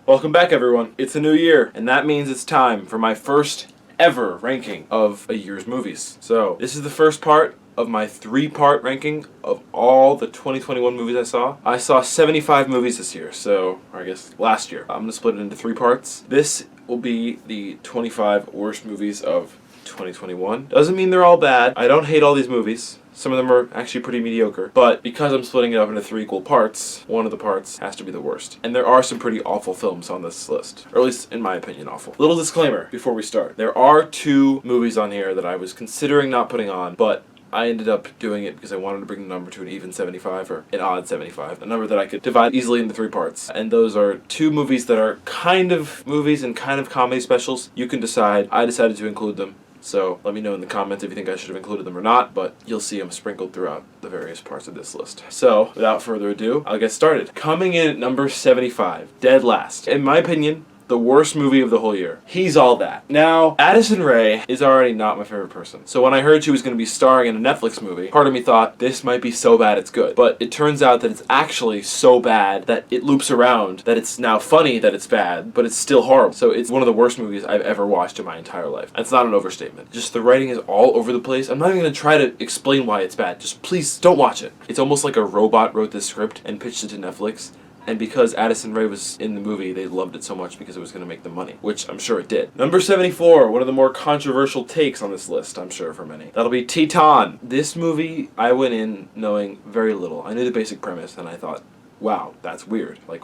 Welcome back, everyone. It's a new year, and that means it's time for my first ever ranking of a year's movies. So, this is the first part of my 3-part ranking of all the 2021 movies I saw. I saw 75 movies this year, or I guess last year. I'm going to split it into 3 parts. This will be the 25 worst movies of 2021. Doesn't mean they're all bad. I don't hate all these movies. Some of them are actually pretty mediocre, but because I'm splitting it up into 3 equal parts, one of the parts has to be the worst. And there are some pretty awful films on this list, or at least in my opinion awful. Little disclaimer before we start. There are 2 movies on here that I was considering not putting on, but I ended up doing it because I wanted to bring the number to an even 75 or an odd 75, a number that I could divide easily into 3 parts. And those are 2 movies that are kind of movies and kind of comedy specials. You can decide. I decided to include them. So let me know in the comments if you think I should have included them or not, but you'll see them sprinkled throughout the various parts of this list. So, without further ado, I'll get started. Coming in at number 75, dead last. In my opinion, the worst movie of the whole year. He's All That. Now, Addison Rae is already not my favorite person. So when I heard she was going to be starring in a Netflix movie, part of me thought, this might be so bad it's good. But it turns out that it's actually so bad that it loops around, that it's now funny that it's bad, but it's still horrible. So it's one of the worst movies I've ever watched in my entire life. That's not an overstatement. Just the writing is all over the place. I'm not even going to try to explain why it's bad. Just please don't watch it. It's almost like a robot wrote this script and pitched it to Netflix. And because Addison Rae was in the movie, they loved it so much because it was going to make them money, which I'm sure it did. Number 74, one of the more controversial takes on this list, I'm sure, for many. That'll be Titan. This movie, I went in knowing very little. I knew the basic premise, and I thought, wow, that's weird. Like,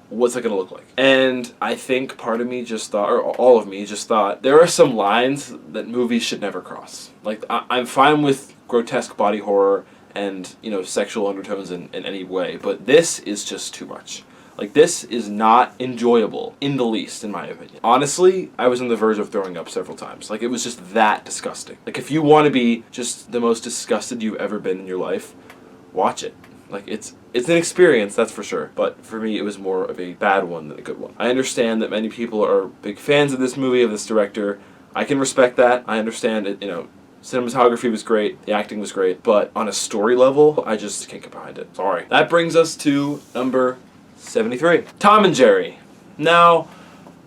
what's it going to look like? And I think part of me just thought, or all of me just thought, there are some lines that movies should never cross. Like, I'm fine with grotesque body horror and, sexual undertones in any way, but this is just too much. Like, this is not enjoyable in the least, in my opinion. Honestly, I was on the verge of throwing up several times. Like, it was just that disgusting. Like, if you want to be just the most disgusted you've ever been in your life, watch it. Like, it's an experience, that's for sure. But for me, it was more of a bad one than a good one. I understand that many people are big fans of this movie, of this director. I can respect that. I understand it, cinematography was great, the acting was great, but on a story level, I just can't get behind it. Sorry. That brings us to number 73. Tom and Jerry. Now,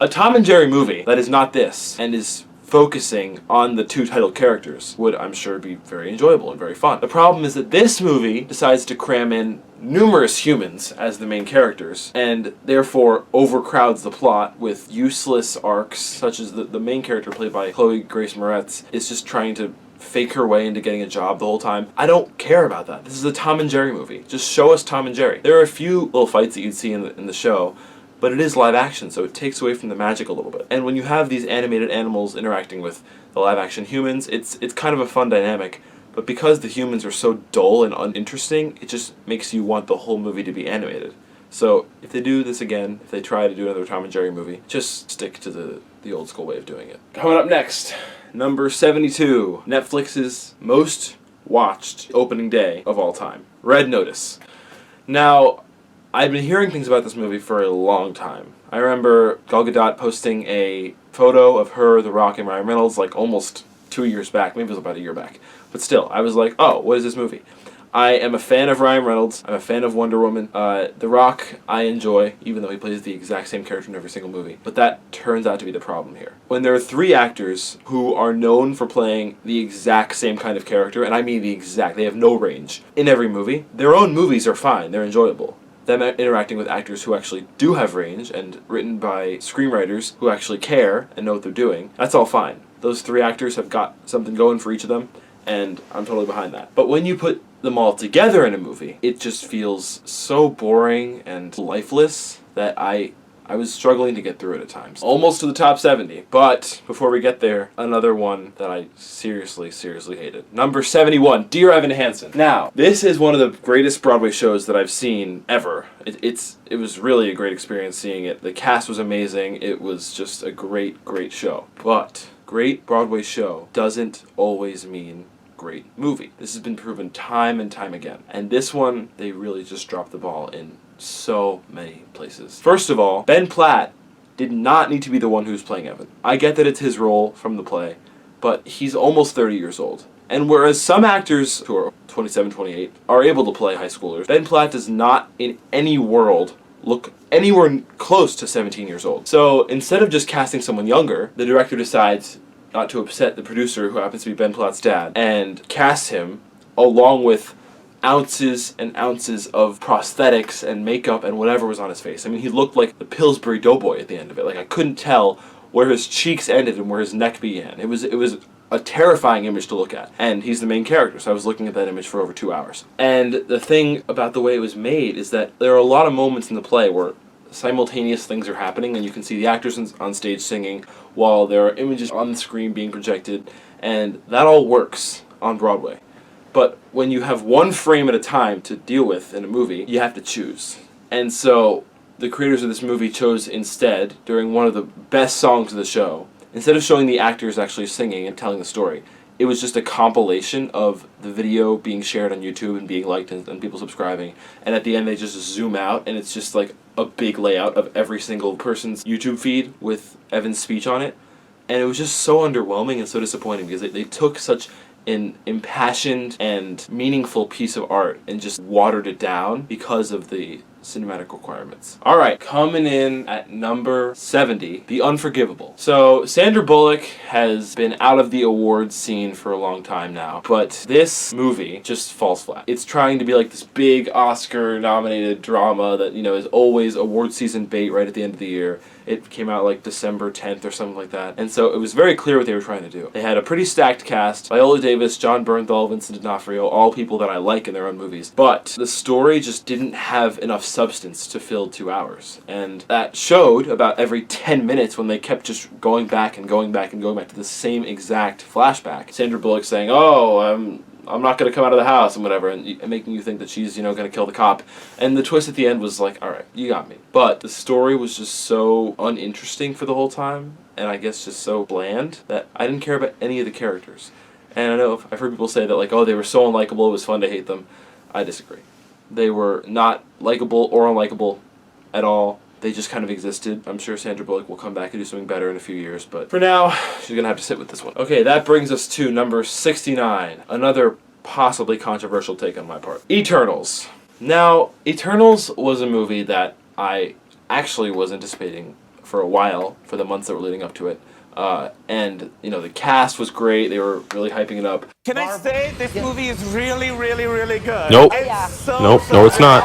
a Tom and Jerry movie that is not this, and is focusing on the 2 title characters, would, I'm sure, be very enjoyable and very fun. The problem is that this movie decides to cram in numerous humans as the main characters, and therefore overcrowds the plot with useless arcs, such as the main character played by Chloe Grace Moretz is just trying to fake her way into getting a job the whole time. I don't care about that. This is a Tom and Jerry movie. Just show us Tom and Jerry. There are a few little fights that you'd see in the show, but it is live action, so it takes away from the magic a little bit. And when you have these animated animals interacting with the live action humans, it's kind of a fun dynamic. But because the humans are so dull and uninteresting, it just makes you want the whole movie to be animated. So if they do this again, if they try to do another Tom and Jerry movie, just stick to the old school way of doing it. Coming up next, number 72, Netflix's most watched opening day of all time, Red Notice. Now, I've been hearing things about this movie for a long time. I remember Gal Gadot posting a photo of her, The Rock, and Ryan Reynolds like almost 2 years back. Maybe it was about a year back. But still, I was like, oh, what is this movie? I am a fan of Ryan Reynolds. I'm a fan of Wonder Woman. The Rock, I enjoy, even though he plays the exact same character in every single movie. But that turns out to be the problem here. When there are 3 actors who are known for playing the exact same kind of character, and I mean the exact, they have no range, in every movie, their own movies are fine. They're enjoyable. Them interacting with actors who actually do have range and written by screenwriters who actually care and know what they're doing, that's all fine. Those 3 actors have got something going for each of them, and I'm totally behind that. But when you put them all together in a movie, it just feels so boring and lifeless that I was struggling to get through it at times. Almost to the top 70, but before we get there, another one that I seriously hated. Number 71, Dear Evan Hansen. Now, this is one of the greatest Broadway shows that I've seen ever. It was really a great experience seeing it. The cast was amazing. It was just a great show. But great Broadway show doesn't always mean great movie. This has been proven time and time again. And this one, they really just dropped the ball in so many places. First of all, Ben Platt did not need to be the one who's playing Evan. I get that it's his role from the play, but he's almost 30 years old. And whereas some actors who are 27, 28 are able to play high schoolers, Ben Platt does not in any world look anywhere close to 17 years old. So instead of just casting someone younger, the director decides not to upset the producer, who happens to be Ben Platt's dad, and casts him along with ounces and ounces of prosthetics and makeup and whatever was on his face. I mean, he looked like the Pillsbury Doughboy at the end of it. Like, I couldn't tell where his cheeks ended and where his neck began. It was a terrifying image to look at. And he's the main character, so I was looking at that image for over 2 hours. And the thing about the way it was made is that there are a lot of moments in the play where simultaneous things are happening, and you can see the actors on stage singing while there are images on the screen being projected, and that all works on Broadway. But when you have one frame at a time to deal with in a movie, you have to choose. And so the creators of this movie chose instead, during one of the best songs of the show, instead of showing the actors actually singing and telling the story, it was just a compilation of the video being shared on YouTube and being liked and people subscribing. And at the end they just zoom out and it's just like a big layout of every single person's YouTube feed with Evan's speech on it. And it was just so underwhelming and so disappointing because they took such an impassioned and meaningful piece of art and just watered it down because of the cinematic requirements. Alright, coming in at number 70, The Unforgivable. So, Sandra Bullock has been out of the awards scene for a long time now, but this movie just falls flat. It's trying to be like this big Oscar-nominated drama that, you know, is always award season bait right at the end of the year. It came out like December 10th or something like that. And so it was very clear what they were trying to do. They had a pretty stacked cast. Viola Davis, John Bernthal, Vincent D'Onofrio, all people that I like in their own movies. But the story just didn't have enough substance to fill 2 hours. And that showed about every 10 minutes when they kept just going back and going back and going back to the same exact flashback. Sandra Bullock saying, oh, I'm not going to come out of the house and whatever, and making you think that she's, going to kill the cop. And the twist at the end was like, alright, you got me. But the story was just so uninteresting for the whole time, and I guess just so bland, that I didn't care about any of the characters. And I know I've heard people say that, like, oh, they were so unlikable, it was fun to hate them. I disagree. They were not likable or unlikable at all. They just kind of existed. I'm sure Sandra Bullock will come back and do something better in a few years, but for now, she's going to have to sit with this one. Okay, that brings us to number 69. Another possibly controversial take on my part. Eternals. Now, Eternals was a movie that I actually was anticipating for a while, for the months that were leading up to it. And, the cast was great. They were really hyping it up. Can I say this movie is really, really, really good? Nope. No, it's not.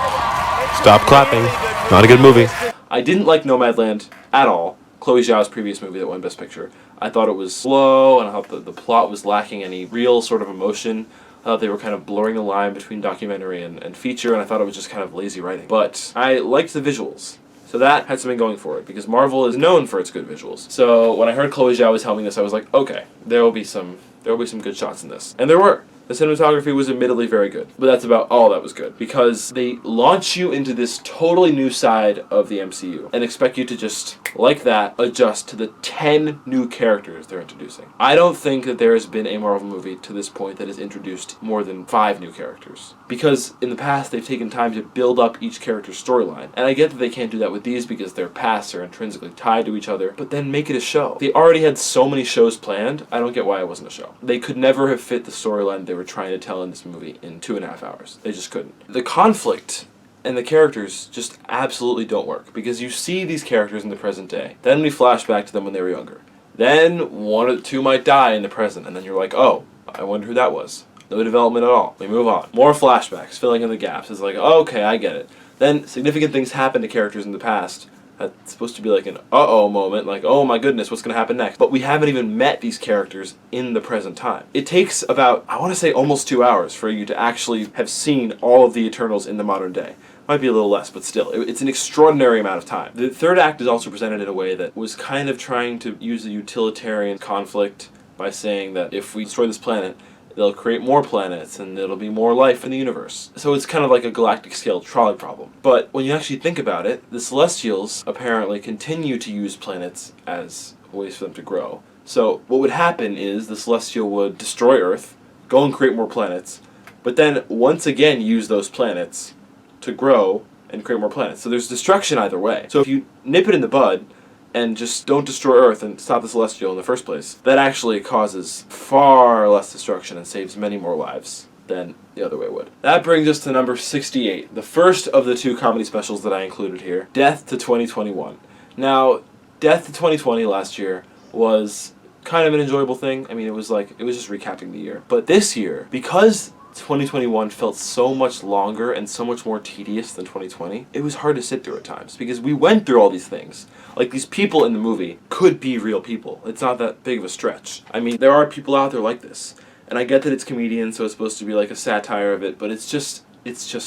Stop clapping. Not a good movie. I didn't like Nomadland at all. Chloe Zhao's previous movie that won Best Picture. I thought it was slow, and I thought the plot was lacking any real sort of emotion. I thought they were kind of blurring the line between documentary and feature, and I thought it was just kind of lazy writing. But I liked the visuals. So that had something going for it, because Marvel is known for its good visuals. So when I heard Chloe Zhao was helming this, I was like, okay, there will be some good shots in this. And there were. The cinematography was admittedly very good, but that's about all that was good, because they launch you into this totally new side of the MCU and expect you to just, like that, adjust to the 10 new characters they're introducing. I don't think that there has been a Marvel movie to this point that has introduced more than 5 new characters, because in the past they've taken time to build up each character's storyline, and I get that they can't do that with these because their pasts are intrinsically tied to each other, but then make it a show. They already had so many shows planned, I don't get why it wasn't a show. They could never have fit the storyline they were trying to tell in this movie in 2.5 hours. They just couldn't. The conflict and the characters just absolutely don't work, because you see these characters in the present day, then we flash back to them when they were younger. Then one or two might die in the present, and then you're like, oh, I wonder who that was. No development at all. We move on. More flashbacks, filling in the gaps. It's like, oh, okay, I get it. Then significant things happen to characters in the past. That's supposed to be like an uh-oh moment, like, oh my goodness, what's going to happen next? But we haven't even met these characters in the present time. It takes about, I want to say almost 2 hours for you to actually have seen all of the Eternals in the modern day. Might be a little less, but still, it's an extraordinary amount of time. The third act is also presented in a way that was kind of trying to use the utilitarian conflict by saying that if we destroy this planet, they'll create more planets, and it'll be more life in the universe. So it's kind of like a galactic scale trolley problem. But when you actually think about it, the Celestials apparently continue to use planets as ways for them to grow. So what would happen is the Celestial would destroy Earth, go and create more planets, but then once again use those planets to grow and create more planets. So there's destruction either way. So if you nip it in the bud and just don't destroy Earth and stop the Celestial in the first place, that actually causes far less destruction and saves many more lives than the other way would. That brings us to number 68, the first of the 2 comedy specials that I included here, Death to 2021. Now, Death to 2020 last year was kind of an enjoyable thing. I mean, it was just recapping the year. But this year, because 2021 felt so much longer and so much more tedious than 2020, it was hard to sit through at times because we went through all these things. Like, these people in the movie could be real people. It's not that big of a stretch. I mean, there are people out there like this. And I get that it's comedian, so it's supposed to be like a satire of it, but it's just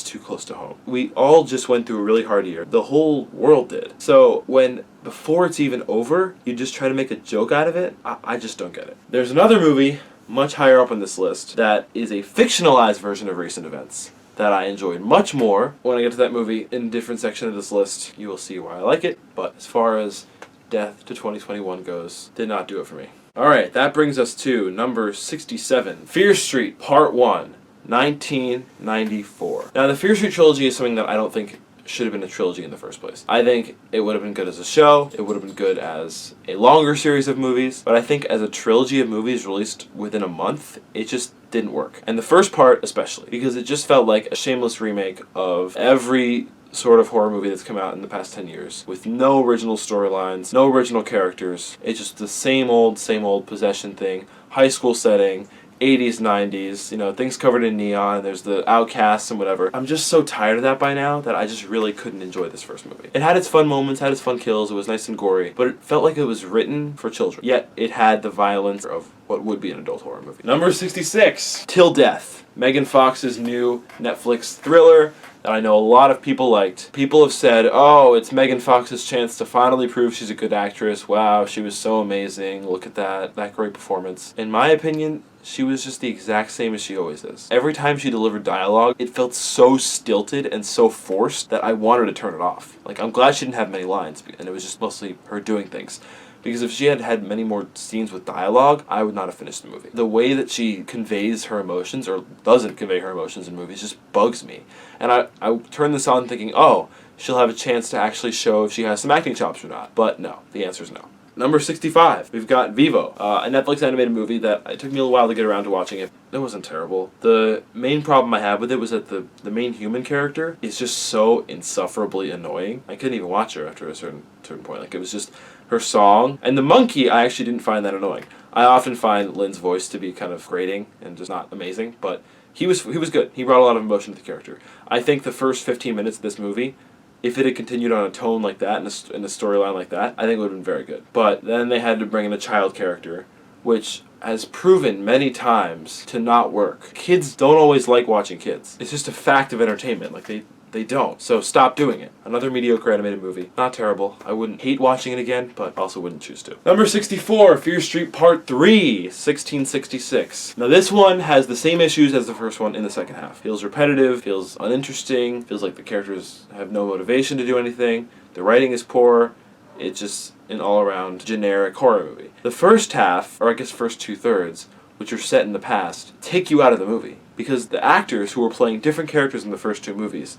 too close to home. We all just went through a really hard year. The whole world did. So when, before it's even over, you just try to make a joke out of it, I just don't get it. There's another movie much higher up on this list that is a fictionalized version of recent events that I enjoyed much more. When I get to that movie in a different section of this list, you will see why I like it. But as far as Death to 2021 goes, did not do it for me. Alright, that brings us to number 67, Fear Street Part 1, 1994. Now, the Fear Street trilogy is something that I don't think should have been a trilogy in the first place. I think it would have been good as a show, it would have been good as a longer series of movies, but I think as a trilogy of movies released within a month, it just didn't work. And the first part especially, because it just felt like a shameless remake of every sort of horror movie that's come out in the past 10 years with no original storylines, no original characters. It's just the same old possession thing, high school setting, 80s, 90s, you know, things covered in neon, there's the outcasts and whatever. I'm just so tired of that by now that I just really couldn't enjoy this first movie. It had its fun moments, had its fun kills, it was nice and gory, but it felt like it was written for children. Yet it had the violence of what would be an adult horror movie. Number 66, Till Death, Megan Fox's new Netflix thriller that I know a lot of people liked. People have said, oh, it's Megan Fox's chance to finally prove she's a good actress. Wow, she was so amazing. Look at that great performance. In my opinion, she was just the exact same as she always is. Every time she delivered dialogue, it felt so stilted and so forced that I wanted to turn it off. Like, I'm glad she didn't have many lines, and it was just mostly her doing things. Because if she had had many more scenes with dialogue, I would not have finished the movie. The way that she conveys her emotions, or doesn't convey her emotions in movies, just bugs me. And I turn this on thinking, oh, she'll have a chance to actually show if she has some acting chops or not. But no, the answer is no. Number 65, we've got Vivo, a Netflix animated movie that it took me a little while to get around to watching it. It wasn't terrible. The main problem I had with it was that the main human character is just so insufferably annoying. I couldn't even watch her after a certain point. Like, it was just her song. And the monkey, I actually didn't find that annoying. I often find Lynn's voice to be kind of grating and just not amazing, but he was good. He brought a lot of emotion to the character. I think the first 15 minutes of this movie, if it had continued on a tone like that, in a storyline like that, I think it would have been very good. But then they had to bring in a child character, which has proven many times to not work. Kids don't always like watching kids. It's just a fact of entertainment. Like, they don't. So stop doing it. Another mediocre animated movie. Not terrible. I wouldn't hate watching it again, but also wouldn't choose to. Number 64, Fear Street Part 3, 1666. Now, this one has the same issues as the first one in the second half. Feels repetitive, feels uninteresting, feels like the characters have no motivation to do anything, the writing is poor, it's just an all-around generic horror movie. The first half, or I guess first two-thirds, which are set in the past, take you out of the movie. Because the actors who were playing different characters in the first two movies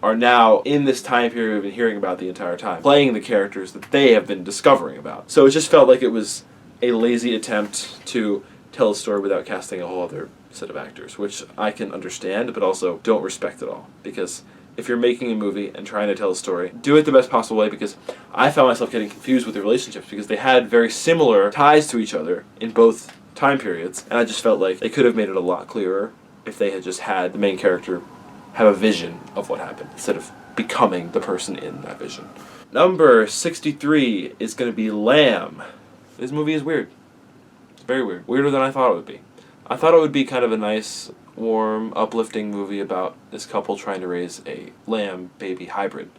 are now, in this time period we've been hearing about the entire time, playing the characters that they have been discovering about. So it just felt like it was a lazy attempt to tell a story without casting a whole other set of actors, which I can understand, but also don't respect at all. Because if you're making a movie and trying to tell a story, do it the best possible way, because I found myself getting confused with the relationships because they had very similar ties to each other in both time periods, and I just felt like they could have made it a lot clearer if they had just had the main character have a vision of what happened instead of becoming the person in that vision. Number 63 is going to be Lamb. This movie is weird. It's very weird. Weirder than I thought it would be. I thought it would be kind of a nice, warm, uplifting movie about this couple trying to raise a lamb baby hybrid,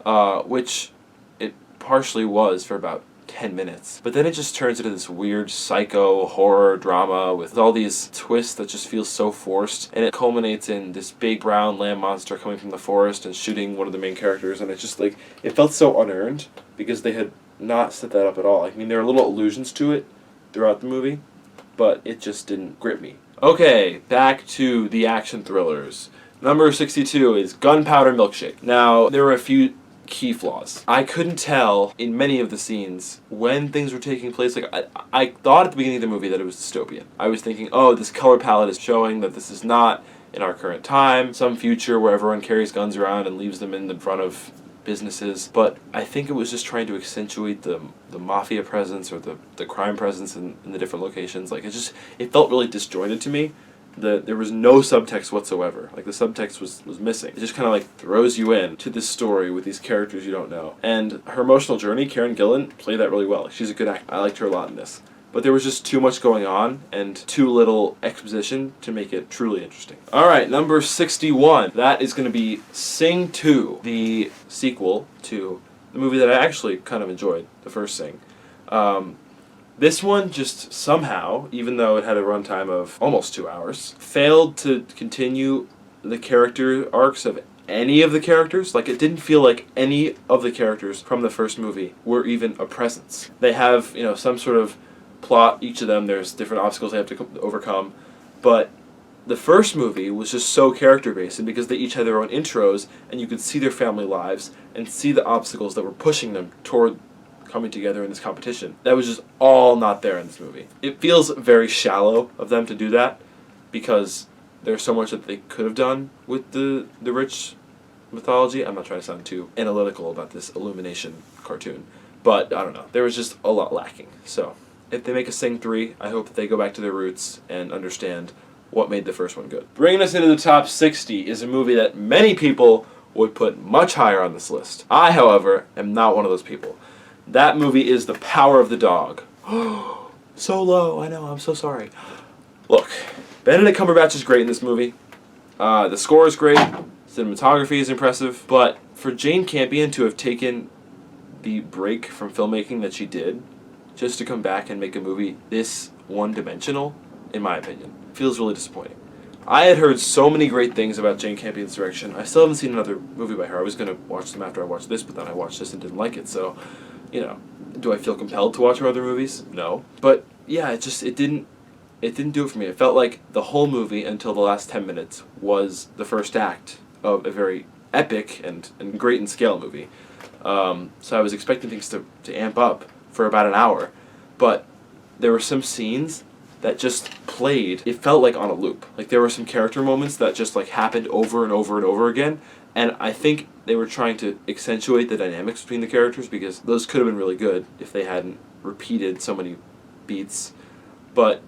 which it partially was for about 10 minutes. But then it just turns into this weird psycho horror drama with all these twists that just feel so forced, and it culminates in this big brown lamb monster coming from the forest and shooting one of the main characters, and it's just like, it felt so unearned because they had not set that up at all. I mean, there are little allusions to it throughout the movie, but it just didn't grip me. Okay, back to the action thrillers. Number 62 is Gunpowder Milkshake. Now, there were a few key flaws. I couldn't tell in many of the scenes when things were taking place. Like, I thought at the beginning of the movie that it was dystopian. I was thinking, oh, this color palette is showing that this is not in our current time, some future where everyone carries guns around and leaves them in the front of businesses. But I think it was just trying to accentuate the mafia presence or the crime presence in the different locations. Like, it felt really disjointed to me. There was no subtext whatsoever. Like, the subtext was missing. It just kind of like throws you in to this story with these characters you don't know. And her emotional journey, Karen Gillan, played that really well. She's a good actor. I liked her a lot in this. But there was just too much going on and too little exposition to make it truly interesting. Alright, number 61. That is going to be Sing 2, the sequel to the movie that I actually kind of enjoyed, the first Sing. This one just somehow, even though it had a runtime of almost 2 hours, failed to continue the character arcs of any of the characters. Like, it didn't feel like any of the characters from the first movie were even a presence. They have, some sort of plot, each of them, there's different obstacles they have to overcome, but the first movie was just so character-based, and because they each had their own intros, and you could see their family lives, and see the obstacles that were pushing them toward coming together in this competition. That was just all not there in this movie. It feels very shallow of them to do that, because there's so much that they could have done with the rich mythology. I'm not trying to sound too analytical about this Illumination cartoon, but I don't know. There was just a lot lacking. So if they make a Sing 3, I hope that they go back to their roots and understand what made the first one good. Bringing us into the top 60 is a movie that many people would put much higher on this list. I, however, am not one of those people. That movie is The Power of the Dog. So low, I know, I'm so sorry. Look, Benedict Cumberbatch is great in this movie. The score is great. Cinematography is impressive. But for Jane Campion to have taken the break from filmmaking that she did, just to come back and make a movie this one-dimensional, in my opinion, feels really disappointing. I had heard so many great things about Jane Campion's direction. I still haven't seen another movie by her. I was going to watch them after I watched this, but then I watched this and didn't like it. So, do I feel compelled to watch her other movies? No. But yeah, it didn't do it for me. It felt like the whole movie until the last 10 minutes was the first act of a very epic and great in scale movie. So I was expecting things to amp up for about an hour, but there were some scenes that just played, it felt like on a loop. Like, there were some character moments that just like happened over and over and over again, and I think they were trying to accentuate the dynamics between the characters, because those could have been really good if they hadn't repeated so many beats. But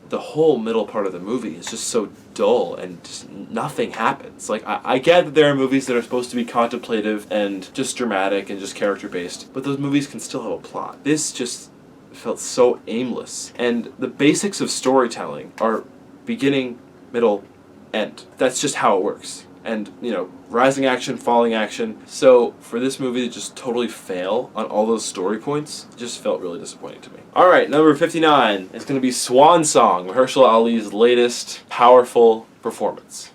the whole middle part of the movie is just so dull and just nothing happens. Like, I get that there are movies that are supposed to be contemplative and just dramatic and just character-based, but those movies can still have a plot. This just felt so aimless. And the basics of storytelling are beginning, middle, end. That's just how it works. And, rising action, falling action. So for this movie to just totally fail on all those story points just felt really disappointing to me. Alright, number 59 is going to be Swan Song, Mahershala Ali's latest powerful performance.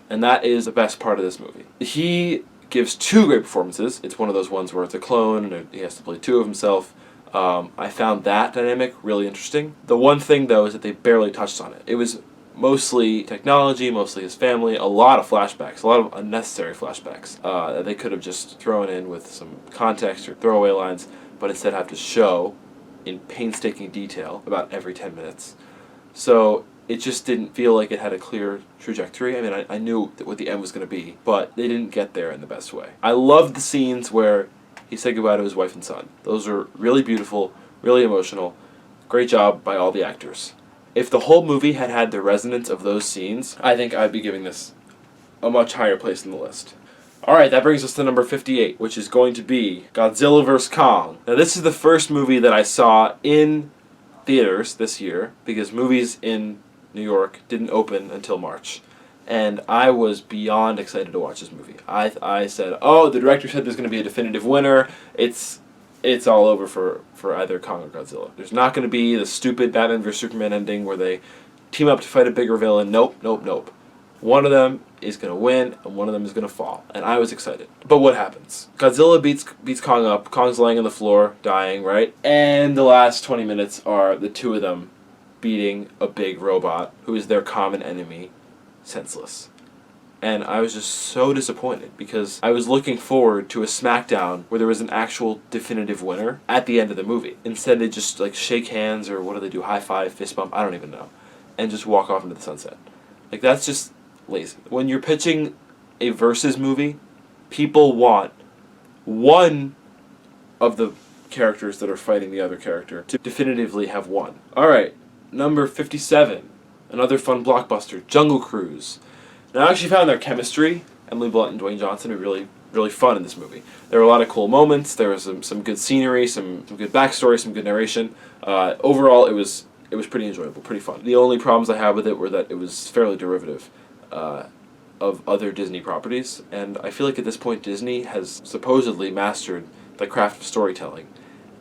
And that is the best part of this movie. He gives two great performances. It's one of those ones where it's a clone and he has to play two of himself. I found that dynamic really interesting. The one thing, though, is that they barely touched on it. It was mostly technology, mostly his family, a lot of flashbacks, a lot of unnecessary flashbacks that they could have just thrown in with some context or throwaway lines, but instead have to show in painstaking detail about every 10 minutes. So it just didn't feel like it had a clear trajectory. I mean, I knew what the end was going to be, but they didn't get there in the best way. I loved the scenes where he said goodbye to his wife and son. Those were really beautiful, really emotional. Great job by all the actors. If the whole movie had had the resonance of those scenes, I think I'd be giving this a much higher place in the list. Alright, that brings us to number 58, which is going to be Godzilla vs. Kong. Now, this is the first movie that I saw in theaters this year, because movies in New York didn't open until March. And I was beyond excited to watch this movie. I said, oh, the director said there's going to be a definitive winner. It's all over for either Kong or Godzilla. There's not going to be the stupid Batman vs. Superman ending where they team up to fight a bigger villain. Nope. One of them is going to win, and one of them is going to fall. And I was excited. But what happens? Godzilla beats Kong up. Kong's laying on the floor, dying, right? And the last 20 minutes are the two of them beating a big robot who is their common enemy, senseless. And I was just so disappointed because I was looking forward to a SmackDown where there was an actual definitive winner at the end of the movie. Instead, they just like shake hands or what do they do? High five, fist bump, I don't even know. And just walk off into the sunset. Like, that's just lazy. When you're pitching a versus movie, people want one of the characters that are fighting the other character to definitively have won. Alright, number 57. Another fun blockbuster, Jungle Cruise. Now, I actually found their chemistry, Emily Blunt and Dwayne Johnson, to be really fun in this movie. There were a lot of cool moments, there was some good scenery, some good backstory, some good narration. Overall, it was pretty enjoyable, pretty fun. The only problems I had with it were that it was fairly derivative of other Disney properties, and I feel like at this point Disney has supposedly mastered the craft of storytelling.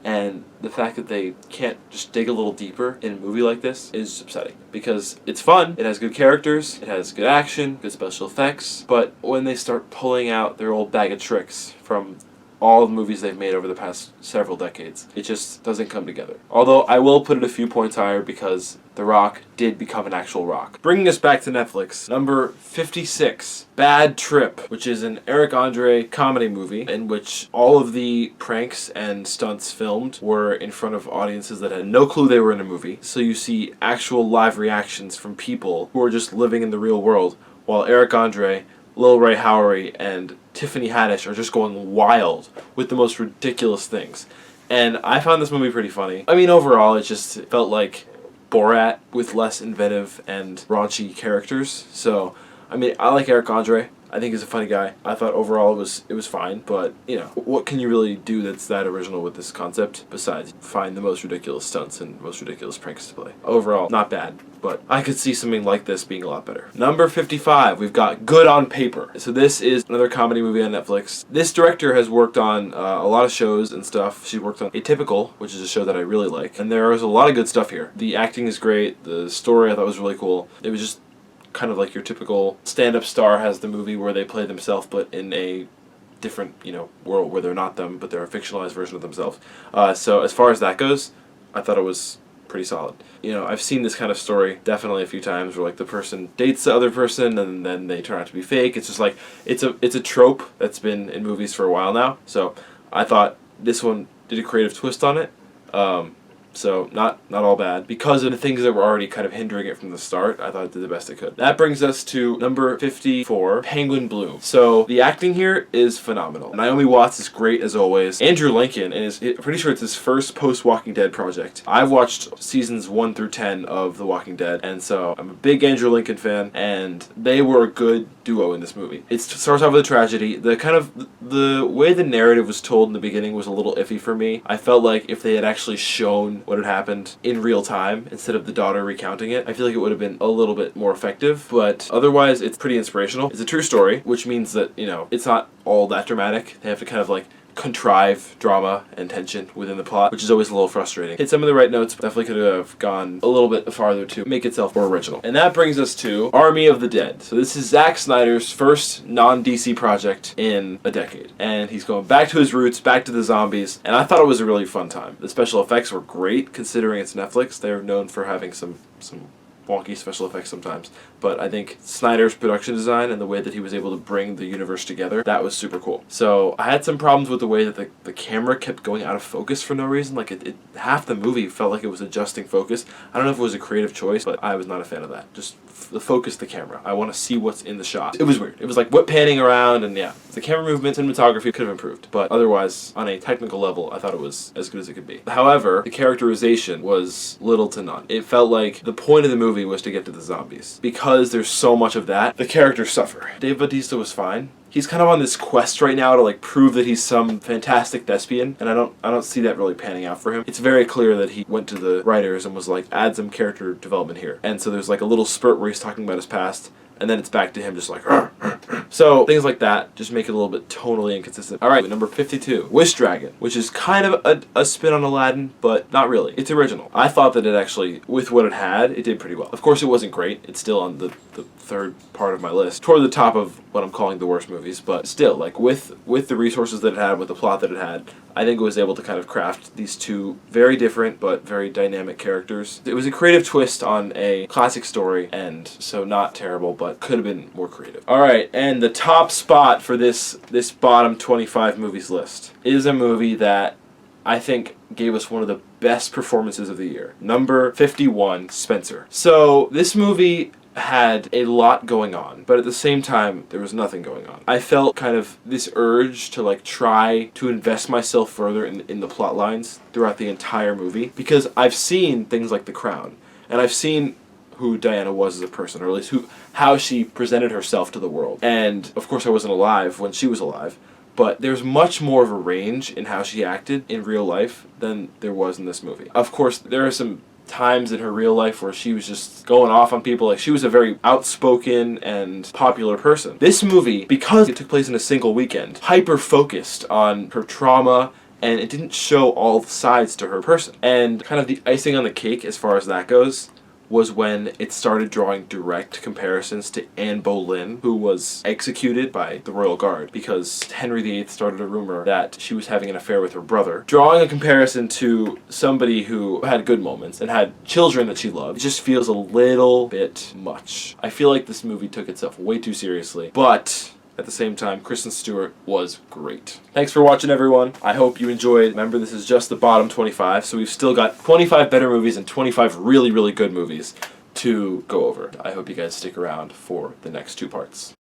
And the fact that they can't just dig a little deeper in a movie like this is upsetting. Because it's fun, it has good characters, it has good action, good special effects, but when they start pulling out their old bag of tricks from all the movies they've made over the past several decades, it just doesn't come together. Although I will put it a few points higher because The Rock did become an actual rock. Bringing us back to Netflix, number 56, Bad Trip, which is an Eric Andre comedy movie in which all of the pranks and stunts filmed were in front of audiences that had no clue they were in a movie. So you see actual live reactions from people who are just living in the real world, while Eric Andre, Lil Ray Howery, and Tiffany Haddish are just going wild with the most ridiculous things. And I found this movie pretty funny. I mean, overall, it just felt like Borat with less inventive and raunchy characters. So, I mean, I like Eric Andre. I think he's a funny guy. I thought overall it was fine, but, you know, what can you really do that's that original with this concept besides find the most ridiculous stunts and most ridiculous pranks to play? Overall, not bad, but I could see something like this being a lot better. Number 55, we've got Good on Paper. So this is another comedy movie on Netflix. This director has worked on a lot of shows and stuff. She worked on Atypical, which is a show that I really like, and there was a lot of good stuff here. The acting is great, the story I thought was really cool. It was just kind of like your typical stand-up star has the movie where they play themselves but in a different, you know, world where they're not them, but they're a fictionalized version of themselves. So as far as that goes, I thought it was pretty solid. You know, I've seen this kind of story definitely a few times where like the person dates the other person and then they turn out to be fake. It's just like it's a trope that's been in movies for a while now. So I thought this one did a creative twist on it. So not all bad. Because of the things that were already kind of hindering it from the start, I thought it did the best it could. That brings us to number 54, Penguin Bloom. So the acting here is phenomenal. Naomi Watts is great as always. Andrew Lincoln is pretty sure it's his first post-Walking Dead project. I've watched seasons 1 through 10 of The Walking Dead, and so I'm a big Andrew Lincoln fan, and they were a good duo in this movie. It starts off with a tragedy. The way the narrative was told in the beginning was a little iffy for me. I felt like if they had actually shown what had happened in real time instead of the daughter recounting it, I feel like it would have been a little bit more effective, but otherwise it's pretty inspirational. It's a true story, which means that, you know, it's not all that dramatic. They have to kind of like contrive drama and tension within the plot, which is always a little frustrating. Hit some of the right notes, but definitely could have gone a little bit farther to make itself more original. And that brings us to Army of the Dead. So this is Zack Snyder's first non-DC project in a decade. And he's going back to his roots, back to the zombies, and I thought it was a really fun time. The special effects were great considering it's Netflix. They're known for having some wonky special effects sometimes, but I think Snyder's production design and the way that he was able to bring the universe together, that was super cool. So I had some problems with the way that the camera kept going out of focus for no reason. Like half the movie felt like it was adjusting focus. I don't know if it was a creative choice, but I was not a fan of that. Just the focus the camera. I want to see what's in the shot. It was weird. It was like whip panning around, and yeah, the camera movement, cinematography could have improved, but otherwise, on a technical level, I thought it was as good as it could be. However, the characterization was little to none. It felt like the point of the movie was to get to the zombies. Because there's so much of that, the characters suffer. Dave Bautista was fine. He's kind of on this quest right now to like prove that he's some fantastic thespian, and I don't see that really panning out for him. It's very clear that he went to the writers and was like, add some character development here. And so there's like a little spurt where he's talking about his past, and then it's back to him just like, "Arr, arr, So things like that just make it a little bit tonally inconsistent. Alright, number 52, Wish Dragon, which is kind of a spin on Aladdin, but not really. It's original. I thought that it actually, with what it had, it did pretty well. Of course it wasn't great. It's still on the third part of my list, toward the top of what I'm calling the worst movies, but still, like, with the resources that it had, with the plot that it had, I think it was able to kind of craft these two very different but very dynamic characters. It was a creative twist on a classic story, and so not terrible, but could have been more creative. Alright, and the top spot for this bottom 25 movies list is a movie that I think gave us one of the best performances of the year. Number 51, Spencer. So this movie had a lot going on, but at the same time there was nothing going on. I felt kind of this urge to like try to invest myself further in the plot lines throughout the entire movie, because I've seen things like The Crown, and I've seen who Diana was as a person, or at least how she presented herself to the world. And of course I wasn't alive when she was alive, but there's much more of a range in how she acted in real life than there was in this movie. Of course, there are some times in her real life where she was just going off on people. Like, she was a very outspoken and popular person. This movie, because it took place in a single weekend, hyper-focused on her trauma, and it didn't show all sides to her person. And kind of the icing on the cake as far as that goes was when it started drawing direct comparisons to Anne Boleyn, who was executed by the Royal Guard because Henry VIII started a rumor that she was having an affair with her brother. Drawing a comparison to somebody who had good moments and had children that she loved, it just feels a little bit much. I feel like this movie took itself way too seriously, but at the same time, Kristen Stewart was great. Thanks for watching, everyone. I hope you enjoyed. Remember, this is just the bottom 25, so we've still got 25 better movies and 25 really, really good movies to go over. I hope you guys stick around for the next two parts.